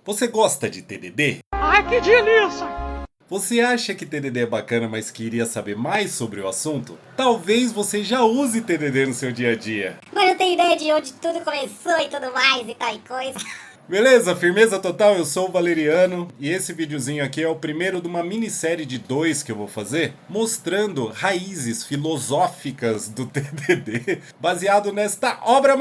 Você gosta de TDD? Ai, que delícia! Você acha que TDD é bacana, mas queria saber mais sobre o assunto? Talvez você já use TDD no seu dia a dia. Mas não tenho ideia de onde tudo começou e tudo mais e tal e coisa. Beleza, firmeza total, eu sou o Valeriano e esse videozinho aqui é o primeiro de uma minissérie de 2 que eu vou fazer, mostrando raízes filosóficas do TDD, baseado nesta obra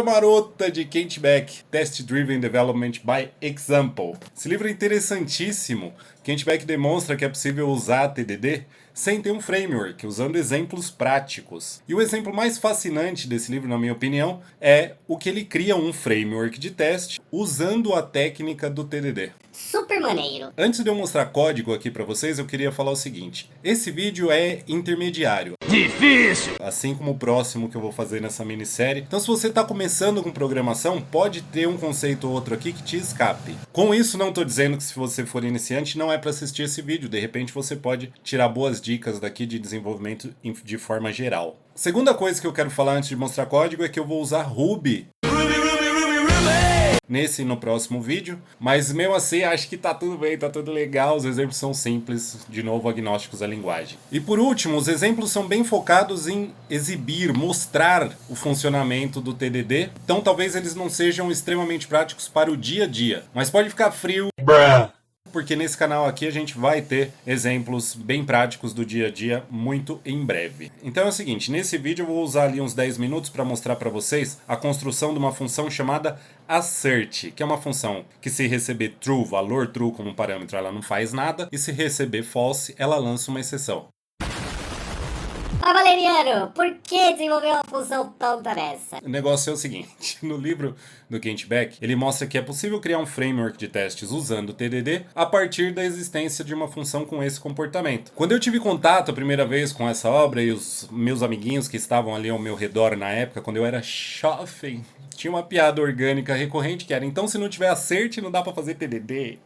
marota de Kent Beck, Test Driven Development by Example. Esse livro é interessantíssimo. Kent Beck demonstra que é possível usar TDD sem ter um framework, usando exemplos práticos. E o exemplo mais fascinante desse livro, na minha opinião, é o que ele cria um framework de teste usando a técnica do TDD. Super maneiro. Antes de eu mostrar código aqui pra vocês, eu queria falar o seguinte. Esse vídeo é intermediário. Difícil! Assim como o próximo que eu vou fazer nessa minissérie. Então se você está começando com programação, pode ter um conceito ou outro aqui que te escape. Com isso não estou dizendo que se você for iniciante não é para assistir esse vídeo. De repente você pode tirar boas dicas daqui de desenvolvimento de forma geral. Segunda coisa que eu quero falar antes de mostrar código é que eu vou usar Ruby nesse e no próximo vídeo, mas mesmo assim acho que tá tudo bem, tá tudo legal, os exemplos são simples, de novo agnósticos à linguagem. E por último, os exemplos são bem focados em exibir, mostrar o funcionamento do TDD, então talvez eles não sejam extremamente práticos para o dia a dia, mas pode ficar frio, porque nesse canal aqui a gente vai ter exemplos bem práticos do dia a dia muito em breve. Então é o seguinte, nesse vídeo eu vou usar ali uns 10 minutos para mostrar para vocês a construção de uma função chamada assert, que é uma função que se receber true, valor true como parâmetro, ela não faz nada, e se receber false, ela lança uma exceção. Ó, Valeriano, por que desenvolver uma função tonta dessa? O negócio é o seguinte, no livro do Kent Beck, ele mostra que é possível criar um framework de testes usando o TDD a partir da existência de uma função com esse comportamento. Quando eu tive contato a primeira vez com essa obra e os meus amiguinhos que estavam ali ao meu redor na época, quando eu era jovem, tinha uma piada orgânica recorrente que era: então se não tiver assert não dá pra fazer TDD.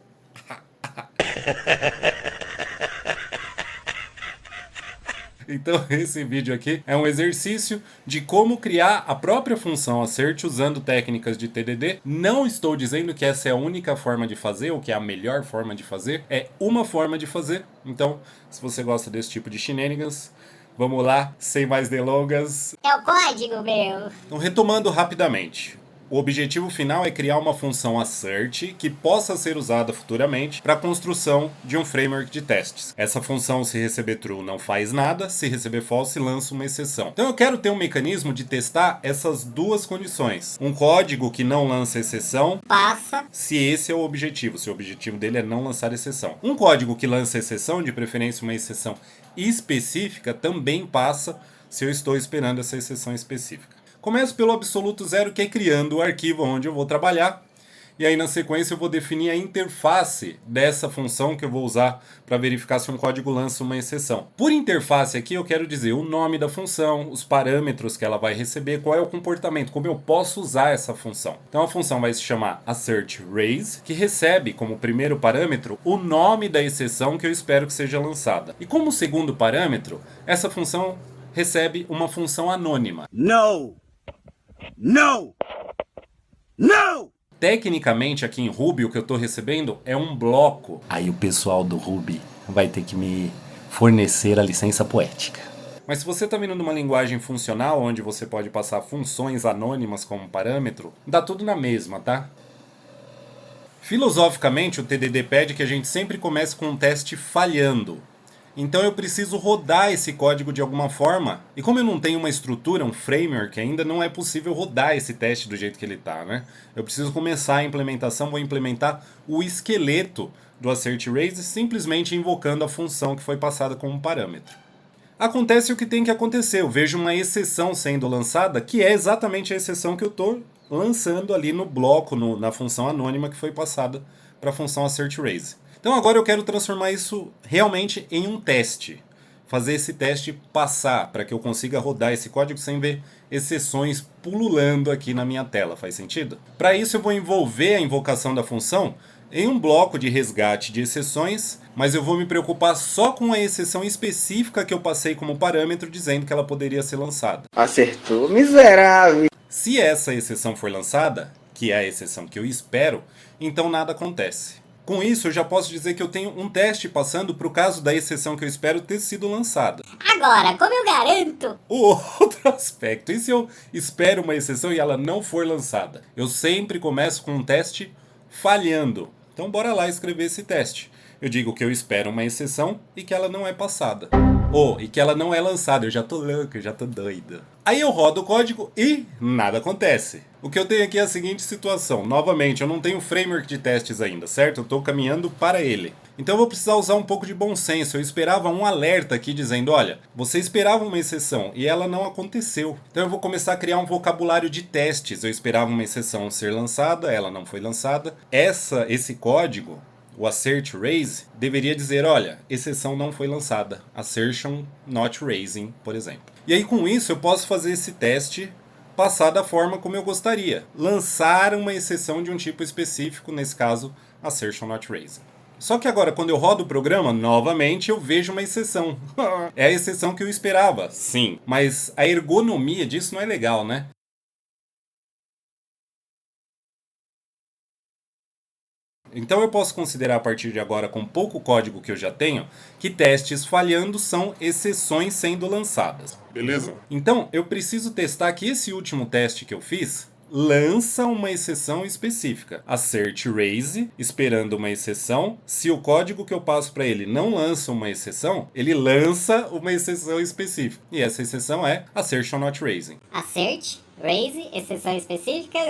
Então esse vídeo aqui é um exercício de como criar a própria função assert usando técnicas de TDD. Não estou dizendo que essa é a única forma de fazer ou que é a melhor forma de fazer. É uma forma de fazer. Então, se você gosta desse tipo de shenanigans, vamos lá, sem mais delongas. É o código, meu. Então, retomando rapidamente. O objetivo final é criar uma função assert que possa ser usada futuramente para a construção de um framework de testes. Essa função, se receber true, não faz nada, se receber false, lança uma exceção. Então eu quero ter um mecanismo de testar essas duas condições. Um código que não lança exceção, Passa. se esse é o objetivo, se o objetivo dele é não lançar exceção. Um código que lança exceção, de preferência uma exceção específica, também passa se eu estou esperando essa exceção específica. Começo pelo absoluto zero, que é criando o arquivo onde eu vou trabalhar. E aí na sequência eu vou definir a interface dessa função que eu vou usar para verificar se um código lança uma exceção. Por interface aqui eu quero dizer o nome da função, os parâmetros que ela vai receber, qual é o comportamento, como eu posso usar essa função. Então a função vai se chamar assert_raise, que recebe como primeiro parâmetro o nome da exceção que eu espero que seja lançada. E como segundo parâmetro, essa função recebe uma função anônima. Não! Não! Não! Tecnicamente, aqui em Ruby, o que eu estou recebendo é um bloco. Aí o pessoal do Ruby vai ter que me fornecer a licença poética. Mas se você está vindo de uma linguagem funcional, onde você pode passar funções anônimas como parâmetro, dá tudo na mesma, tá? Filosoficamente, o TDD pede que a gente sempre comece com um teste falhando. Então eu preciso rodar esse código de alguma forma. E como eu não tenho uma estrutura, um framework ainda, não é possível rodar esse teste do jeito que ele está, né? Eu preciso começar a implementação, vou implementar o esqueleto do assert_raise simplesmente invocando a função que foi passada como parâmetro. Acontece o que tem que acontecer, eu vejo uma exceção sendo lançada, que é exatamente a exceção que eu estou lançando ali no bloco, na função anônima que foi passada para a função assert_raise. Então agora eu quero transformar isso realmente em um teste. Fazer esse teste passar para que eu consiga rodar esse código sem ver exceções pululando aqui na minha tela. Faz sentido? Para isso eu vou envolver a invocação da função em um bloco de resgate de exceções, mas eu vou me preocupar só com a exceção específica que eu passei como parâmetro dizendo que ela poderia ser lançada. Acertou, miserável. Se essa exceção for lançada, que é a exceção que eu espero, então nada acontece. Com isso, eu já posso dizer que eu tenho um teste passando para o caso da exceção que eu espero ter sido lançada. Agora, como eu garanto? O outro aspecto, e se eu espero uma exceção e ela não for lançada? Eu sempre começo com um teste falhando. Então bora lá escrever esse teste. Eu digo que eu espero uma exceção e que ela não é passada. E que ela não é lançada. Eu já tô louco, eu já tô doido. Aí eu rodo o código e nada acontece. O que eu tenho aqui é a seguinte situação. Novamente, eu não tenho framework de testes ainda, certo? Eu tô caminhando para ele. Então eu vou precisar usar um pouco de bom senso. Eu esperava um alerta aqui dizendo, olha, você esperava uma exceção e ela não aconteceu. Então eu vou começar a criar um vocabulário de testes. Eu esperava uma exceção ser lançada, ela não foi lançada. Esse código, o assert raise, deveria dizer, olha, exceção não foi lançada. Assertion not raising, por exemplo. E aí com isso eu posso fazer esse teste passar da forma como eu gostaria. Lançar uma exceção de um tipo específico, nesse caso, assertion not raising. Só que agora, quando eu rodo o programa, novamente eu vejo uma exceção. É a exceção que eu esperava, sim. Mas a ergonomia disso não é legal, né? Então eu posso considerar a partir de agora, com pouco código que eu já tenho, que testes falhando são exceções sendo lançadas. Beleza? Então eu preciso testar que esse último teste que eu fiz lança uma exceção específica. Assert raise, esperando uma exceção. Se o código que eu passo para ele não lança uma exceção, ele lança uma exceção específica. E essa exceção é assertion not raising. Assert, raise, exceção específica.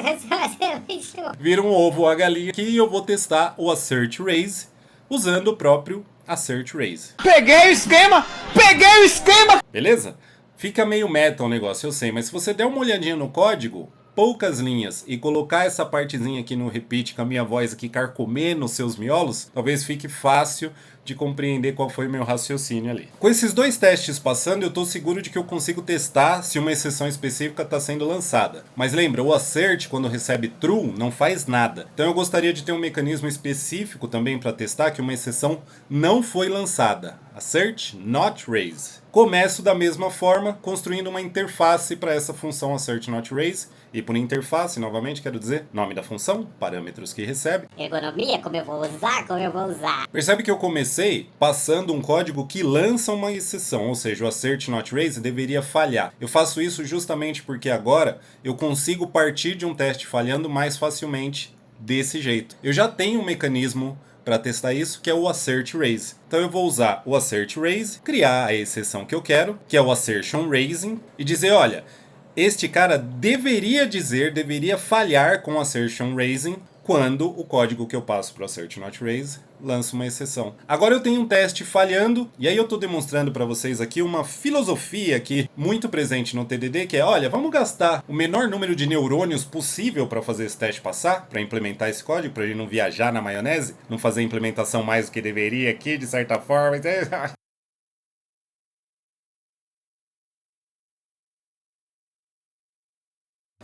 Vira um ovo ou a galinha aqui e eu vou testar o assert raise usando o próprio assert raise. Peguei o esquema! Peguei o esquema! Beleza? Fica meio meta o negócio, eu sei, mas se você der uma olhadinha no código, poucas linhas, e colocar essa partezinha aqui no repeat com a minha voz aqui carcomendo os seus miolos, talvez fique fácil de compreender qual foi o meu raciocínio ali. Com esses dois testes passando, eu estou seguro de que eu consigo testar se uma exceção específica está sendo lançada. Mas lembra, o assert, quando recebe true, não faz nada. Então eu gostaria de ter um mecanismo específico também para testar que uma exceção não foi lançada. Assert not raise. Começo da mesma forma, construindo uma interface para essa função assert not raise. E por interface, novamente, quero dizer nome da função, parâmetros que recebe. Ergonomia, como eu vou usar. Percebe que eu comecei passando um código que lança uma exceção, ou seja, o assert not raise deveria falhar. Eu faço isso justamente porque agora eu consigo partir de um teste falhando mais facilmente desse jeito. Eu já tenho um mecanismo para testar isso, que é o assert raise. Então eu vou usar o assert raise, criar a exceção que eu quero, que é o assertion raising, e dizer, olha, este cara deveria falhar com assertion raising quando o código que eu passo para o assert not raise lança uma exceção. Agora eu tenho um teste falhando, e aí eu estou demonstrando para vocês aqui uma filosofia aqui muito presente no TDD, que é, olha, vamos gastar o menor número de neurônios possível para fazer esse teste passar, para implementar esse código, para ele não viajar na maionese, não fazer a implementação mais do que deveria aqui, de certa forma.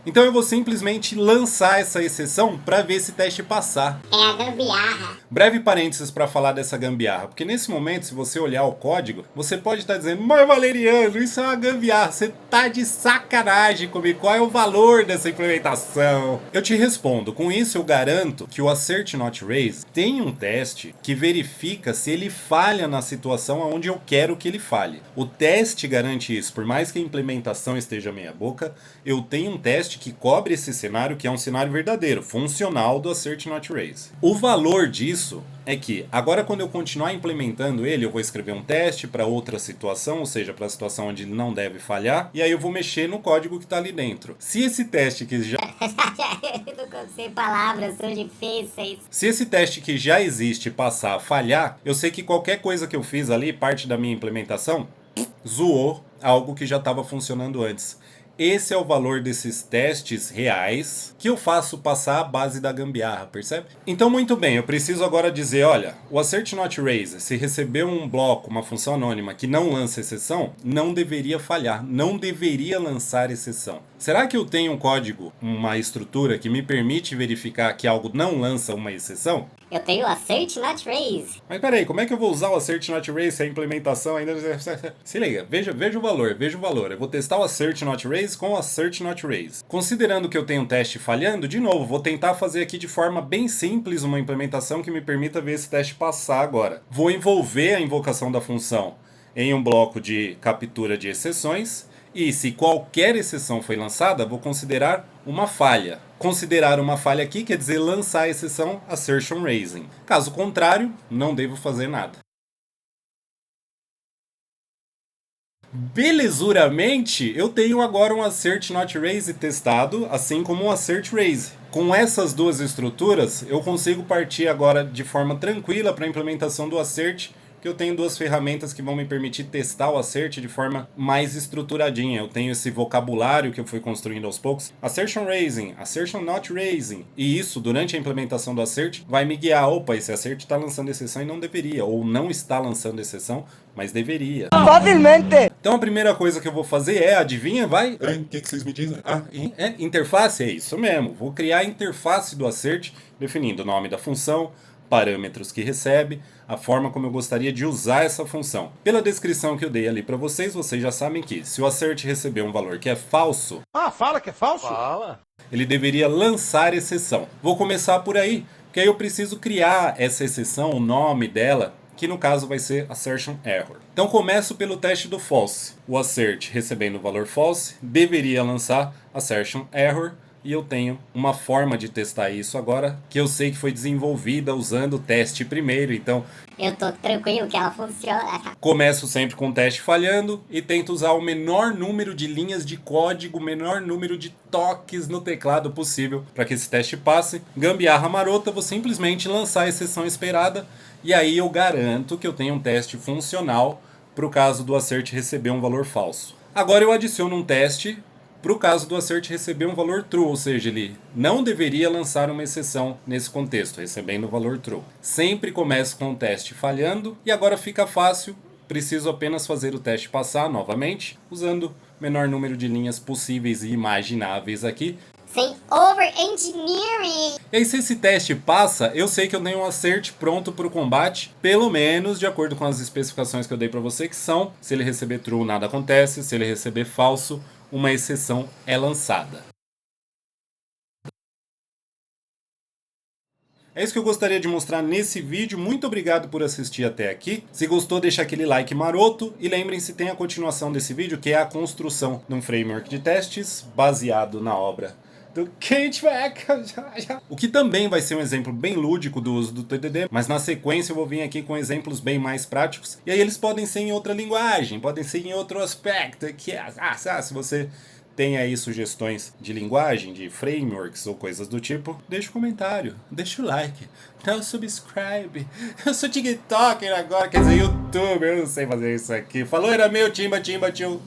Então eu vou simplesmente lançar essa exceção para ver esse teste passar. É a gambiarra. Breve parênteses para falar dessa gambiarra, porque nesse momento, se você olhar o código, você pode estar dizendo, mas Valeriano, isso é uma gambiarra, você tá de sacanagem comigo, qual é o valor dessa implementação? Eu te respondo, com isso eu garanto que o assert not raise tem um teste que verifica se ele falha na situação onde eu quero que ele falhe. O teste garante isso, por mais que a implementação esteja meia boca, eu tenho um teste que cobre esse cenário, que é um cenário verdadeiro, funcional do assert not raise. O valor disso é que agora quando eu continuar implementando ele, eu vou escrever um teste para outra situação, ou seja, para a situação onde ele não deve falhar, e aí eu vou mexer no código que está ali dentro. Se esse teste que já... Eu não sei palavras, são difíceis. Se esse teste que já existe passar a falhar, eu sei que qualquer coisa que eu fiz ali, parte da minha implementação, zoou algo que já estava funcionando antes. Esse é o valor desses testes reais que eu faço passar a base da gambiarra, percebe? Então, muito bem, eu preciso agora dizer, olha, o assert not raise, se receber um bloco, uma função anônima que não lança exceção, não deveria falhar, não deveria lançar exceção. Será que eu tenho um código, uma estrutura que me permite verificar que algo não lança uma exceção? Eu tenho assert not raise. Mas peraí, como é que eu vou usar o assert not raise se a implementação ainda... Se liga, veja o valor. Eu vou testar o assert not raise Raise com Assert Not Raise. Considerando que eu tenho um teste falhando, de novo, vou tentar fazer aqui de forma bem simples uma implementação que me permita ver esse teste passar agora. Vou envolver a invocação da função em um bloco de captura de exceções e, se qualquer exceção foi lançada, vou considerar uma falha. Considerar uma falha aqui quer dizer lançar a exceção Assertion Raising. Caso contrário, não devo fazer nada. Belezuramente, eu tenho agora um Assert Not Raise testado, assim como um Assert Raise. Com essas duas estruturas, eu consigo partir agora de forma tranquila para a implementação do Assert, que eu tenho duas ferramentas que vão me permitir testar o Assert de forma mais estruturadinha. Eu tenho esse vocabulário que eu fui construindo aos poucos. Assertion Raising, Assertion Not Raising. E isso, durante a implementação do Assert, vai me guiar. Opa, esse Assert está lançando exceção e não deveria. Ou não está lançando exceção, mas deveria. Facilmente! Então a primeira coisa que eu vou fazer é, adivinha, vai? O que vocês me dizem? Interface, é isso mesmo. Vou criar a interface do Assert, definindo o nome da função, parâmetros que recebe, a forma como eu gostaria de usar essa função. Pela descrição que eu dei ali para vocês já sabem que se o Assert receber um valor que é falso... Fala que é falso? Ele deveria lançar exceção. Vou começar por aí, porque aí eu preciso criar essa exceção, o nome dela, que no caso vai ser Assertion Error. Então começo pelo teste do false. O Assert recebendo o valor false deveria lançar Assertion Error, e eu tenho uma forma de testar isso agora, que eu sei que foi desenvolvida usando o teste primeiro, então... Eu tô tranquilo que ela funciona. Começo sempre com o teste falhando e tento usar o menor número de linhas de código, o menor número de toques no teclado possível para que esse teste passe. Gambiarra marota, vou simplesmente lançar a exceção esperada e aí eu garanto que eu tenho um teste funcional para o caso do Assert receber um valor falso. Agora eu adiciono um teste para o caso do Assert receber um valor true, ou seja, ele não deveria lançar uma exceção nesse contexto, recebendo o valor true. Sempre começo com o teste falhando e agora fica fácil, preciso apenas fazer o teste passar novamente, usando o menor número de linhas possíveis e imagináveis aqui. Sem over-engineering. E aí, se esse teste passa, eu sei que eu tenho um Assert pronto para o combate, pelo menos de acordo com as especificações que eu dei para você, que são, se ele receber true, nada acontece, se ele receber falso, uma exceção é lançada. É isso que eu gostaria de mostrar nesse vídeo. Muito obrigado por assistir até aqui. Se gostou, deixa aquele like maroto. E lembrem-se, tem a continuação desse vídeo, que é a construção de um framework de testes baseado na obra do Kent Beck. O que também vai ser um exemplo bem lúdico do uso do TDD, mas na sequência eu vou vir aqui com exemplos bem mais práticos. E aí eles podem ser em outra linguagem, podem ser em outro aspecto. Que é, se você tem aí sugestões de linguagem, de frameworks ou coisas do tipo, deixa um comentário, deixa o like, dá o subscribe. Eu sou TikToker agora, quer dizer, YouTuber, eu não sei fazer isso aqui. Falou, era meu, timba, tchau.